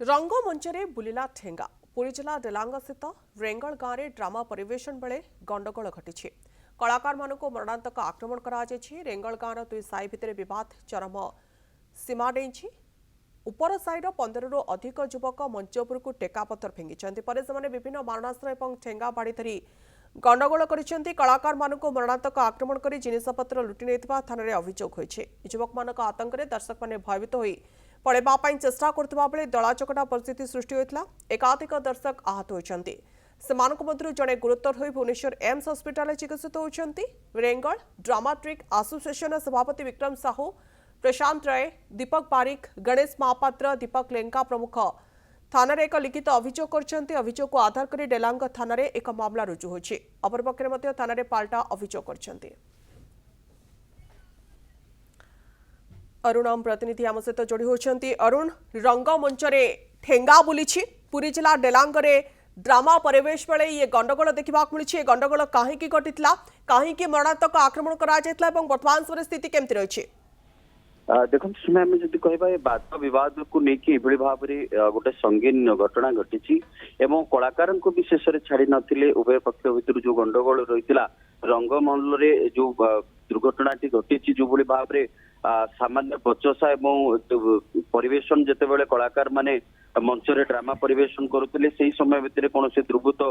रंगमंचरे बुलिला ठेंगा पुरी जिला डेलांग स्थित रेंगल गाँव में ड्रामा परिवेशन बेले गंडगोल घटी कलाकार मानक मरणांतक आक्रमण कर रेंगल गाँव दुई साई भितर बद चरम सीमा डेई उपर साईर 15 रु अधिक युवक मंच उपरकू टेकापथर फिंगी पर से विभिन्न मारणास्त्र और ठेंगा बाड़ी धरी गंडगोल कर कलाकार मानक मरणांतक आक्रमण कर जिनपतर लुटि नहीं थाना अभियोग होती युवक मान आतंक दर्शक मैंने भयभीत हो पड़ेबा चेष्टा करथिबा बेले दलाचकटा परिस्थिति सृष्टि होइतला एकाधिक दर्शक आहत होइछन्ति सेमानक मध्यरु जणे गुरुतर होई भुवनेश्वर एम्स हॉस्पिटल चिकित्सित होइछन्ति रेंगल ड्रामाट्रिक एसोसिएशन सभापति विक्रम साहू प्रशांत राय दीपक पारिक गणेश महापात्र दीपक लेंका प्रमुख थाना एक लिखित अभियोग करछन्ति अभियोग को आधार करी डेलांग थाना एक मामला रुजु होछि अपरपक्षे मध्य थाना पाल्टा अभियोग करछन्ति अरुण आम प्रतिनिधि आम सहित जोड़ी होती अरुण रंगमंचरे ठेंगा बुली पुरी जिला डेलांगरे ड्रामा परिवेश बेले ये गंडगोल देखा मिली गंडगोल कहीं घटी कहीं मरणात्मक आक्रमण करवर्तमान समय स्थिति केमती रही देखो समय आम जब कह बाद बद को लेकिन भाव में गोटे संगीन घटना घटी कलाकार को विशेष छाड़ी नथिले उभय पक्ष भर जो गंडगोल रही रंगमंडल जो दुर्घटना घटी जो भाव में सामान्य बचसा परिवेशन जितेबाला कलाकार माने मंचरे ड्रामा परिवेशन करुले से समय भितर कौन दुर्बृत्त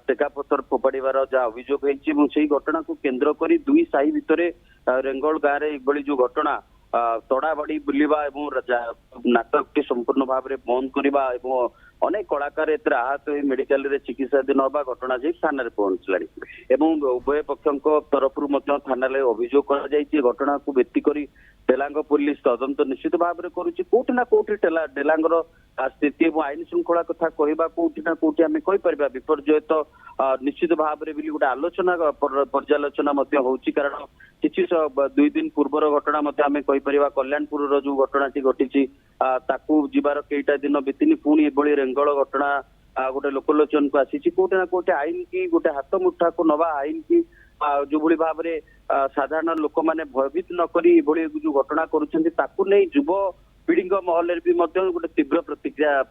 टेकापथर फोपाड़ार जहाँ अभियोग होती घटना को केन्द्र कर दुई साई भितर रेंगल गाँव में जो घटना तड़ाबाड़ी बुलवा नाटक संपूर्ण भाव में बंद करवा अनेक कलाकार आहत मेडिकल चिकित्साधीन हवा घटना जाई थाना पहुंचला उभय पक्षों तरफ थाना अभियोग घटना को भित्ति कर डेलांग पुलिस तदंत निश्चित भाव में करोना कौटी डेलांगर स्थिति आईन श्रृंखला कथा कहवा कौटिना कौटी आम कहीपर विपर्यय तो निश्चित भाव में भी गोटे आलोचना पर्यालोचना होची कारण किसी दुई दिन पूर्वर घटना आम कहीपर कल्याणपुर जो घटना घटी जीवार कईटा दिन बीतीनी पुणी एभली रेंगल घटना गोटे लोकलोचन को आसी कौटिना कौटे आईन की गोटे हाथ मुठा को नवा आईन की जो भली भाव में साधारण लोक मैंने भयभीत नक जो घटना कर युव पीढ़ी महल भी गोटे तीव्र प्रतिक्रिया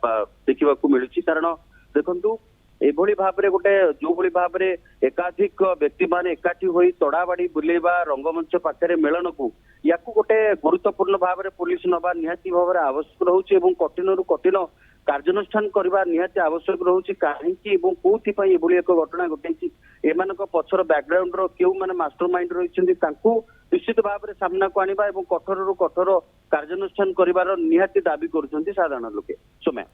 देखा मिलूँ कारण देखु एभली भाव में गोटे जो भली भाव में एकाधिक व्यक्ति माने एकाठी होई तड़ाबाड़ी बुलेवा रंगमंच पाखे मेलन को या गोटे गुरुत्वपूर्ण भाव में पुलिस नवा निहाती भाव में आवश्यक रोचे कठिन रु कठिन कार्यानुष्ठान करवा निहाती आवश्यक रोचे कहीं कौन एक घटना घटी एम पछर बैकग्राउंड क्यों मैंने मास्टर माइंड रही निश्चित भाव में सामना को आनिबा एवं कठोर रु कठोर कार्यानुष्ठान करिवार निहाती दाबी करुछन्ति साधारण लोके समय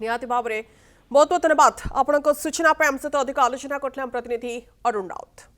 निहाती भाव में बहुत बहुत धन्यवाद आपन सूचना आम सहित अधिक आलोचना करथिले प्रतिनिधि अरुण राउत।